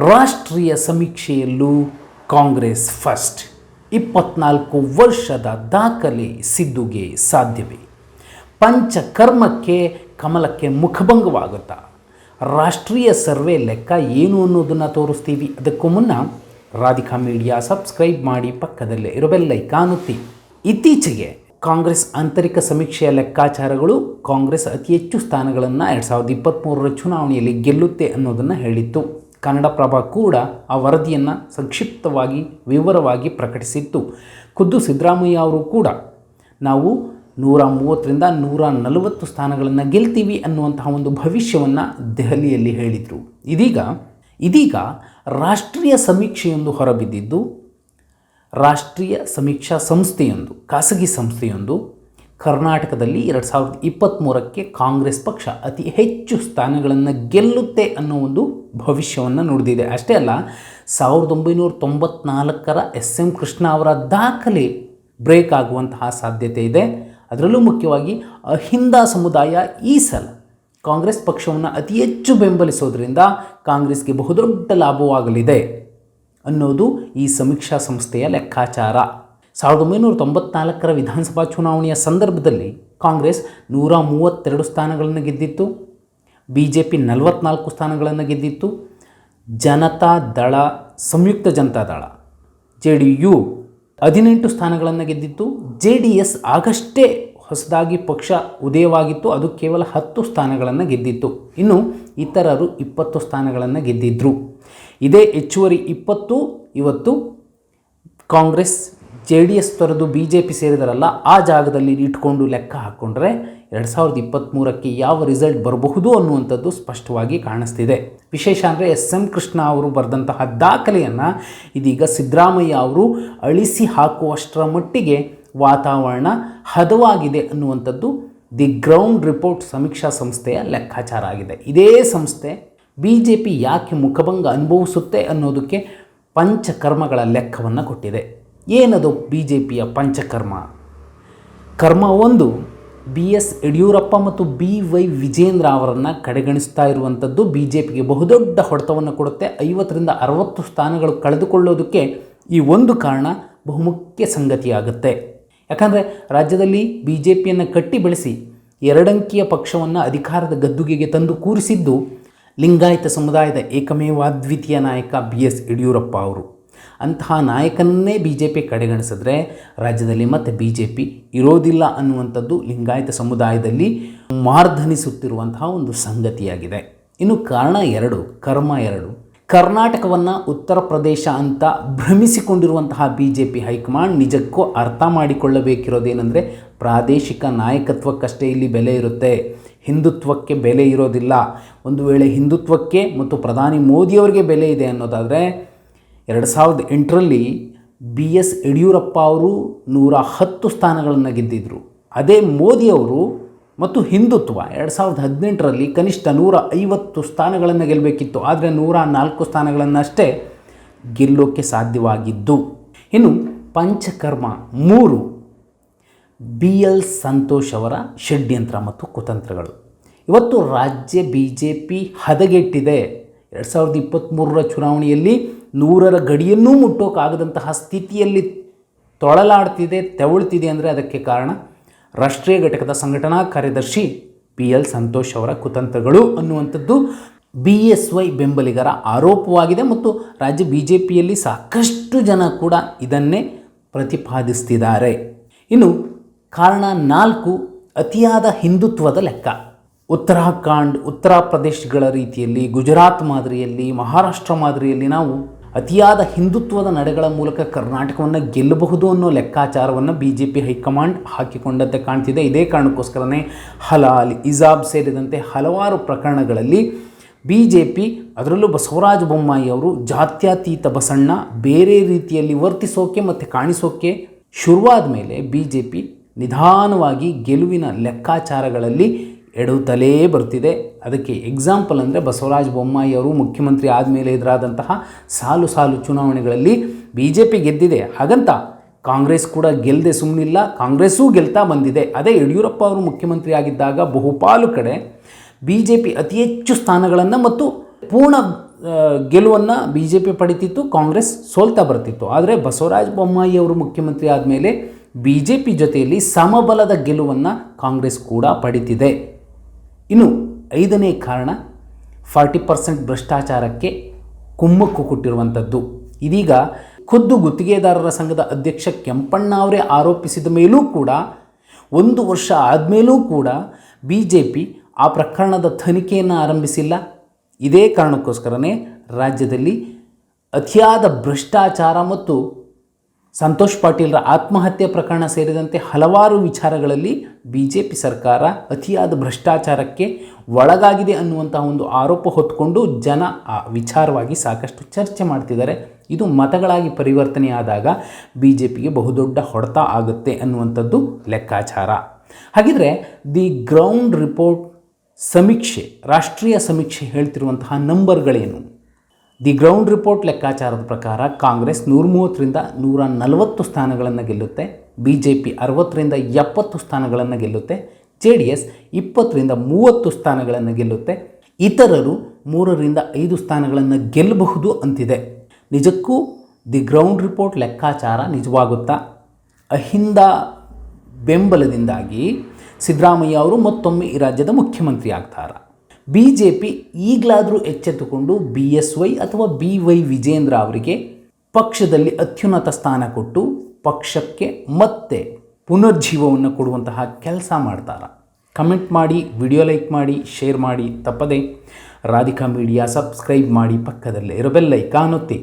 ರಾಷ್ಟ್ರೀಯ ಸಮೀಕ್ಷೆಯಲ್ಲೂ ಕಾಂಗ್ರೆಸ್ ಫಸ್ಟ್. 24 ವರ್ಷದ ದಾಖಲೆ ಸಿದ್ದುಗೆ ಸಾಧ್ಯವೇ? ಪಂಚಕರ್ಮಕ್ಕೆ ಕಮಲಕ್ಕೆ ಮುಖಭಂಗವಾಗುತ್ತಾ? ರಾಷ್ಟ್ರೀಯ ಸರ್ವೆ ಲೆಕ್ಕ ಏನು ಅನ್ನೋದನ್ನು ತೋರಿಸ್ತೀವಿ. ಅದಕ್ಕೂ ಮುನ್ನ ರಾಧಿಕಾ ಮೀಡಿಯಾ ಸಬ್ಸ್ಕ್ರೈಬ್ ಮಾಡಿ, ಪಕ್ಕದಲ್ಲೇ ಇರೋ ಬೆಲ್ ಐಕಾನ್ ಒತ್ತಿ. ಇತ್ತೀಚೆಗೆ ಕಾಂಗ್ರೆಸ್ ಆಂತರಿಕ ಸಮೀಕ್ಷೆಯ ಲೆಕ್ಕಾಚಾರಗಳು ಕಾಂಗ್ರೆಸ್ ಅತಿ ಹೆಚ್ಚು ಸ್ಥಾನಗಳನ್ನು 2023 ಚುನಾವಣೆಯಲ್ಲಿ ಗೆಲ್ಲುತ್ತೆ ಅನ್ನೋದನ್ನು ಹೇಳಿತ್ತು. ಕನ್ನಡಪ್ರಭ ಕೂಡ ಆ ವರದಿಯನ್ನು ಸಂಕ್ಷಿಪ್ತವಾಗಿ ವಿವರವಾಗಿ ಪ್ರಕಟಿಸಿತ್ತು. ಖುದ್ದು ಸಿದ್ದರಾಮಯ್ಯ ಅವರು ಕೂಡ ನಾವು 130ರಿಂದ 140 ಸ್ಥಾನಗಳನ್ನು ಗೆಲ್ತೀವಿ ಅನ್ನುವಂತಹ ಒಂದು ಭವಿಷ್ಯವನ್ನು ದೆಹಲಿಯಲ್ಲಿ ಹೇಳಿದರು. ಇದೀಗ ರಾಷ್ಟ್ರೀಯ ಸಮೀಕ್ಷೆಯೊಂದು ಹೊರಬಿದ್ದಿದ್ದು, ರಾಷ್ಟ್ರೀಯ ಸಮೀಕ್ಷಾ ಸಂಸ್ಥೆಯೊಂದು, ಖಾಸಗಿ ಸಂಸ್ಥೆಯೊಂದು ಕರ್ನಾಟಕದಲ್ಲಿ 2023ಕ್ಕೆ ಕಾಂಗ್ರೆಸ್ ಪಕ್ಷ ಅತಿ ಹೆಚ್ಚು ಸ್ಥಾನಗಳನ್ನು ಗೆಲ್ಲುತ್ತೆ ಅನ್ನೋ ಒಂದು ಭವಿಷ್ಯವನ್ನು ನುಡಿದಿದೆ. ಅಷ್ಟೇ ಅಲ್ಲ, 1994ರ SM ಕೃಷ್ಣ ಅವರ ದಾಖಲೆ ಬ್ರೇಕ್ ಆಗುವಂತಹ ಸಾಧ್ಯತೆ ಇದೆ. ಅದರಲ್ಲೂ ಮುಖ್ಯವಾಗಿ ಅಹಿಂದ ಸಮುದಾಯ ಈ ಸಲ ಕಾಂಗ್ರೆಸ್ ಪಕ್ಷವನ್ನು ಅತಿ ಹೆಚ್ಚು ಬೆಂಬಲಿಸೋದ್ರಿಂದ ಕಾಂಗ್ರೆಸ್ಗೆ ಬಹುದೊಡ್ಡ ಲಾಭವಾಗಲಿದೆ ಅನ್ನೋದು ಈ ಸಮೀಕ್ಷಾ ಸಂಸ್ಥೆಯ ಲೆಕ್ಕಾಚಾರ. 1994ರ ವಿಧಾನಸಭಾ ಚುನಾವಣೆಯ ಸಂದರ್ಭದಲ್ಲಿ ಕಾಂಗ್ರೆಸ್ 132 ಸ್ಥಾನಗಳನ್ನು ಗೆದ್ದಿತ್ತು, BJP 44 ಸ್ಥಾನಗಳನ್ನು ಗೆದ್ದಿತ್ತು, ಜನತಾ ದಳ, ಸಂಯುಕ್ತ ಜನತಾ ದಳ JDU 18 ಸ್ಥಾನಗಳನ್ನು ಗೆದ್ದಿತ್ತು, JDS ಆಗಷ್ಟೇ ಹೊಸದಾಗಿ ಪಕ್ಷ ಉದಯವಾಗಿತ್ತು, ಅದು ಕೇವಲ 10 ಸ್ಥಾನಗಳನ್ನು ಗೆದ್ದಿತ್ತು. ಇನ್ನು ಇತರರು 20 ಸ್ಥಾನಗಳನ್ನು ಗೆದ್ದಿದ್ದರು. ಇದೇ ಹೆಚ್ಚುವರಿ 20 ಇವತ್ತು ಕಾಂಗ್ರೆಸ್ JDS ತೊರೆದು BJP ಸೇರಿದರಲ್ಲ, ಆ ಜಾಗದಲ್ಲಿ ಇಟ್ಕೊಂಡು ಲೆಕ್ಕ ಹಾಕ್ಕೊಂಡ್ರೆ 2023ಕ್ಕೆ ಯಾವ ರಿಸಲ್ಟ್ ಬರಬಹುದು ಅನ್ನುವಂಥದ್ದು ಸ್ಪಷ್ಟವಾಗಿ ಕಾಣಿಸ್ತಿದೆ. ವಿಶೇಷ ಅಂದರೆ SM ಕೃಷ್ಣ ಅವರು ಬರೆದಂತಹ ದಾಖಲೆಯನ್ನು ಇದೀಗ ಸಿದ್ದರಾಮಯ್ಯ ಅವರು ಅಳಿಸಿ ಹಾಕುವಷ್ಟರ ಮಟ್ಟಿಗೆ ವಾತಾವರಣ ಹದವಾಗಿದೆ ಅನ್ನುವಂಥದ್ದು ದಿ ಗ್ರೌಂಡ್ ರಿಪೋರ್ಟ್ ಸಮೀಕ್ಷಾ ಸಂಸ್ಥೆಯ ಲೆಕ್ಕಾಚಾರ ಆಗಿದೆ. ಇದೇ ಸಂಸ್ಥೆ BJP ಯಾಕೆ ಮುಖಭಂಗ ಅನುಭವಿಸುತ್ತೆ ಅನ್ನೋದಕ್ಕೆ ಪಂಚಕರ್ಮಗಳ ಲೆಕ್ಕವನ್ನು ಕೊಟ್ಟಿದೆ. ಏನದು BJPಯ ಪಂಚಕರ್ಮ? ಕರ್ಮ 1, BS ಯಡಿಯೂರಪ್ಪ ಮತ್ತು BY ವಿಜೇಂದ್ರ ಅವರನ್ನು ಕಡೆಗಣಿಸ್ತಾ ಇರುವಂಥದ್ದು BJPಗೆ ಬಹುದೊಡ್ಡ ಹೊಡೆತವನ್ನು ಕೊಡುತ್ತೆ. 50ರಿಂದ 60 ಸ್ಥಾನಗಳು ಕಳೆದುಕೊಳ್ಳೋದಕ್ಕೆ ಈ ಒಂದು ಕಾರಣ ಬಹುಮುಖ್ಯ ಸಂಗತಿಯಾಗುತ್ತೆ. ಯಾಕಂದರೆ ರಾಜ್ಯದಲ್ಲಿ BJPಯನ್ನು ಕಟ್ಟಿ ಬೆಳೆಸಿ 2 ಅಂಕಿಯ ಪಕ್ಷವನ್ನು ಅಧಿಕಾರದ ಗದ್ದುಗೆಗೆ ತಂದು ಕೂರಿಸಿದ್ದು ಲಿಂಗಾಯತ ಸಮುದಾಯದ ಏಕಮೇವಾದ್ವಿತೀಯ ನಾಯಕ BS ಯಡಿಯೂರಪ್ಪ ಅವರು. ಅಂತಹ ನಾಯಕನ್ನೇ BJP ಕಡೆಗಣಿಸಿದ್ರೆ ರಾಜ್ಯದಲ್ಲಿ ಮತ್ತೆ BJP ಇರೋದಿಲ್ಲ ಅನ್ನುವಂಥದ್ದು ಲಿಂಗಾಯತ ಸಮುದಾಯದಲ್ಲಿ ಮಾರ್ಧನಿಸುತ್ತಿರುವಂತಹ ಒಂದು ಸಂಗತಿಯಾಗಿದೆ. ಇನ್ನು ಕಾರಣ 2, ಕರ್ಮ 2. ಕರ್ನಾಟಕವನ್ನು ಉತ್ತರ ಪ್ರದೇಶ ಅಂತ ಭ್ರಮಿಸಿಕೊಂಡಿರುವಂತಹ BJP ಹೈಕಮಾಂಡ್ ನಿಜಕ್ಕೂ ಅರ್ಥ ಮಾಡಿಕೊಳ್ಳಬೇಕಿರೋದೇನೆಂದರೆ, ಪ್ರಾದೇಶಿಕ ನಾಯಕತ್ವಕ್ಕಷ್ಟೇ ಇಲ್ಲಿ ಬೆಲೆ ಇರುತ್ತೆ, ಹಿಂದುತ್ವಕ್ಕೆ ಬೆಲೆ ಇರೋದಿಲ್ಲ. ಒಂದು ವೇಳೆ ಹಿಂದುತ್ವಕ್ಕೆ ಮತ್ತು ಪ್ರಧಾನಿ ಮೋದಿಯವರಿಗೆ ಬೆಲೆ ಇದೆ ಅನ್ನೋದಾದರೆ 2008ರಲ್ಲಿ BS ಯಡಿಯೂರಪ್ಪ ಅವರು 110 ಸ್ಥಾನಗಳನ್ನು ಗೆದ್ದಿದ್ದರು. ಅದೇ ಮೋದಿಯವರು ಮತ್ತು ಹಿಂದುತ್ವ 2018ರಲ್ಲಿ ಕನಿಷ್ಠ 150 ಸ್ಥಾನಗಳನ್ನು ಗೆಲ್ಲಬೇಕಿತ್ತು. ಆದರೆ 104 ಸ್ಥಾನಗಳನ್ನಷ್ಟೇ ಗೆಲ್ಲೋಕ್ಕೆ ಸಾಧ್ಯವಾಗಿದ್ದು. ಇನ್ನು ಪಂಚಕರ್ಮ 3, BL ಸಂತೋಷ್ ಅವರ ಷಡ್ಯಂತ್ರ ಮತ್ತು ಕುತಂತ್ರಗಳು. ಇವತ್ತು ರಾಜ್ಯ BJP ಹದಗೆಟ್ಟಿದೆ. 2023ರ ಚುನಾವಣೆಯಲ್ಲಿ 100ರ ಗಡಿಯನ್ನೂ ಮುಟ್ಟೋಕ್ಕಾಗದಂತಹ ಸ್ಥಿತಿಯಲ್ಲಿ ತೊಳಲಾಡ್ತಿದೆ, ತೆವಳ್ತಿದೆ. ಅಂದರೆ ಅದಕ್ಕೆ ಕಾರಣ ರಾಷ್ಟ್ರೀಯ ಘಟಕದ ಸಂಘಟನಾ ಕಾರ್ಯದರ್ಶಿ BL ಸಂತೋಷ್ ಅವರ ಕುತಂತ್ರಗಳು ಅನ್ನುವಂಥದ್ದು BSY ಬೆಂಬಲಿಗರ ಆರೋಪವಾಗಿದೆ. ಮತ್ತು ರಾಜ್ಯ BJPಯಲ್ಲಿ ಸಾಕಷ್ಟು ಜನ ಕೂಡ ಇದನ್ನೇ ಪ್ರತಿಪಾದಿಸ್ತಿದ್ದಾರೆ. ಇನ್ನು ಕಾರಣ 4, ಅತಿಯಾದ ಹಿಂದುತ್ವದ ಲೆಕ್ಕ. ಉತ್ತರಾಖಂಡ್, ಉತ್ತರ ಪ್ರದೇಶಗಳ ರೀತಿಯಲ್ಲಿ, ಗುಜರಾತ್ ಮಾದರಿಯಲ್ಲಿ, ಮಹಾರಾಷ್ಟ್ರ ಮಾದರಿಯಲ್ಲಿ ನಾವು ಅತಿಯಾದ ಹಿಂದುತ್ವದ ನಡೆಗಳ ಮೂಲಕ ಕರ್ನಾಟಕವನ್ನು ಗೆಲ್ಲಬಹುದು ಅನ್ನೋ ಲೆಕ್ಕಾಚಾರವನ್ನು BJP ಹೈಕಮಾಂಡ್ ಹಾಕಿಕೊಂಡಂತೆ ಕಾಣ್ತಿದೆ. ಇದೇ ಕಾರಣಕ್ಕೋಸ್ಕರನೇ ಹಲಾಲ್, ಹಿಜಾಬ್ ಸೇರಿದಂತೆ ಹಲವಾರು ಪ್ರಕರಣಗಳಲ್ಲಿ BJP, ಅದರಲ್ಲೂ ಬಸವರಾಜ ಬೊಮ್ಮಾಯಿ ಅವರು ಜಾತ್ಯತೀತ ಬಸಣ್ಣ ಬೇರೆ ರೀತಿಯಲ್ಲಿ ವರ್ತಿಸೋಕೆ ಮತ್ತು ಕಾಣಿಸೋಕೆ ಶುರುವಾದ ಮೇಲೆ BJP ನಿಧಾನವಾಗಿ ಗೆಲುವಿನ ಲೆಕ್ಕಾಚಾರಗಳಲ್ಲಿ ಎಡುತ್ತಲೇ ಬರ್ತಿದೆ. ಅದಕ್ಕೆ ಎಕ್ಸಾಂಪಲ್ ಅಂದರೆ ಬಸವರಾಜ ಬೊಮ್ಮಾಯಿ ಅವರು ಮುಖ್ಯಮಂತ್ರಿ ಆದಮೇಲೆ ಎದುರಾದಂತಹ ಸಾಲು ಚುನಾವಣೆಗಳಲ್ಲಿ BJP ಗೆದ್ದಿದೆ. ಹಾಗಂತ ಕಾಂಗ್ರೆಸ್ ಕೂಡ ಗೆಲ್ಲದೆ ಸುಮ್ಮನಿಲ್ಲ, ಕಾಂಗ್ರೆಸ್ಸೂ ಗೆಲ್ತಾ ಬಂದಿದೆ. ಅದೇ ಯಡಿಯೂರಪ್ಪ ಅವರು ಮುಖ್ಯಮಂತ್ರಿ ಆಗಿದ್ದಾಗ ಬಹುಪಾಲು ಕಡೆ BJP ಅತಿ ಹೆಚ್ಚು ಸ್ಥಾನಗಳನ್ನು ಮತ್ತು ಪೂರ್ಣ ಗೆಲುವನ್ನು ಬಿ ಜೆ ಪಿ ಪಡಿತಿತ್ತು, ಕಾಂಗ್ರೆಸ್ ಸೋಲ್ತಾ ಬರ್ತಿತ್ತು. ಆದರೆ ಬಸವರಾಜ ಬೊಮ್ಮಾಯಿ ಅವರು ಮುಖ್ಯಮಂತ್ರಿ ಆದಮೇಲೆ ಬಿ ಜೆ ಪಿ ಜೊತೆಯಲ್ಲಿ ಸಮಬಲದ ಗೆಲುವನ್ನು ಕಾಂಗ್ರೆಸ್ ಕೂಡ ಪಡಿತಿದೆ. ಇನ್ನು 5ನೇ ಕಾರಣ 40% ಭ್ರಷ್ಟಾಚಾರಕ್ಕೆ ಕುಮ್ಮಕ್ಕು ಕೊಟ್ಟಿರುವಂಥದ್ದು. ಇದೀಗ ಖುದ್ದು ಗುತ್ತಿಗೆದಾರರ ಸಂಘದ ಅಧ್ಯಕ್ಷ ಕೆಂಪಣ್ಣ ಅವರೇ ಆರೋಪಿಸಿದ ಮೇಲೂ ಕೂಡ 1 ವರ್ಷ ಆದಮೇಲೂ ಕೂಡ ಬಿ ಜೆ ಪಿ ಆ ಪ್ರಕರಣದ ತನಿಖೆಯನ್ನು ಆರಂಭಿಸಿಲ್ಲ. ಇದೇ ಕಾರಣಕ್ಕೋಸ್ಕರನೇ ರಾಜ್ಯದಲ್ಲಿ ಅತಿಯಾದ ಭ್ರಷ್ಟಾಚಾರ ಮತ್ತು ಸಂತೋಷ್ ಪಾಟೀಲ್ರ ಆತ್ಮಹತ್ಯೆ ಪ್ರಕರಣ ಸೇರಿದಂತೆ ಹಲವಾರು ವಿಚಾರಗಳಲ್ಲಿ ಬಿ ಜೆ ಪಿ ಸರ್ಕಾರ ಅತಿಯಾದ ಭ್ರಷ್ಟಾಚಾರಕ್ಕೆ ಒಳಗಾಗಿದೆ ಅನ್ನುವಂತಹ ಒಂದು ಆರೋಪ ಹೊತ್ತುಕೊಂಡು ಜನ ಆ ವಿಚಾರವಾಗಿ ಸಾಕಷ್ಟು ಚರ್ಚೆ ಮಾಡ್ತಿದ್ದಾರೆ. ಇದು ಮತಗಳಾಗಿ ಪರಿವರ್ತನೆಯಾದಾಗ ಬಿ ಜೆ ಪಿಗೆ ಬಹುದೊಡ್ಡ ಹೊಡೆತ ಆಗುತ್ತೆ ಅನ್ನುವಂಥದ್ದು ಲೆಕ್ಕಾಚಾರ. ಹಾಗಿದ್ರೆ ದಿ ಗ್ರೌಂಡ್ ರಿಪೋರ್ಟ್ ಸಮೀಕ್ಷೆ, ರಾಷ್ಟ್ರೀಯ ಸಮೀಕ್ಷೆ ಹೇಳ್ತಿರುವಂತಹ ನಂಬರ್ಗಳೇನು? ದಿ ಗ್ರೌಂಡ್ ರಿಪೋರ್ಟ್ ಲೆಕ್ಕಾಚಾರದ ಪ್ರಕಾರ ಕಾಂಗ್ರೆಸ್ 130ರಿಂದ 140 ಸ್ಥಾನಗಳನ್ನು ಗೆಲ್ಲುತ್ತೆ, ಬಿ ಜೆ ಪಿ 60ರಿಂದ 70 ಸ್ಥಾನಗಳನ್ನು ಗೆಲ್ಲುತ್ತೆ, ಜೆ ಡಿ ಎಸ್ 20ರಿಂದ 30 ಸ್ಥಾನಗಳನ್ನು ಗೆಲ್ಲುತ್ತೆ, ಇತರರು 3ರಿಂದ 5 ಸ್ಥಾನಗಳನ್ನು ಗೆಲ್ಲಬಹುದು ಅಂತಿದೆ. ನಿಜಕ್ಕೂ ದಿ ಗ್ರೌಂಡ್ ರಿಪೋರ್ಟ್ ಲೆಕ್ಕಾಚಾರ ನಿಜವಾಗುತ್ತಾ? ಅಹಿಂದ ಬೆಂಬಲದಿಂದಾಗಿ ಸಿದ್ದರಾಮಯ್ಯ ಅವರು ಮತ್ತೊಮ್ಮೆ ಈ ರಾಜ್ಯದ ಮುಖ್ಯಮಂತ್ರಿ ಆಗ್ತಾರ? ಬಿ ಜೆ ಪಿ ಈಗಲಾದರೂ ಎಚ್ಚೆತ್ತುಕೊಂಡು ಬಿ ಎಸ್ ವೈ ಅಥವಾ ಬಿ ವೈ ವಿಜೇಂದ್ರ ಅವರಿಗೆ ಪಕ್ಷದಲ್ಲಿ ಅತ್ಯುನ್ನತ ಸ್ಥಾನ ಕೊಟ್ಟು ಪಕ್ಷಕ್ಕೆ ಮತ್ತೆ ಪುನರ್ಜೀವವನ್ನು ಕೊಡುವಂತಹ ಕೆಲಸ ಮಾಡ್ತಾರ? ಕಮೆಂಟ್ ಮಾಡಿ, ವಿಡಿಯೋ ಲೈಕ್ ಮಾಡಿ, ಶೇರ್ ಮಾಡಿ. ತಪ್ಪದೆ ರಾಧಿಕಾ ಮೀಡಿಯಾ ಸಬ್ಸ್ಕ್ರೈಬ್ ಮಾಡಿ, ಪಕ್ಕದಲ್ಲೇ ಇರೋ ಬೆಲ್ ಐಕಾನ್ ಒತ್ತಿ.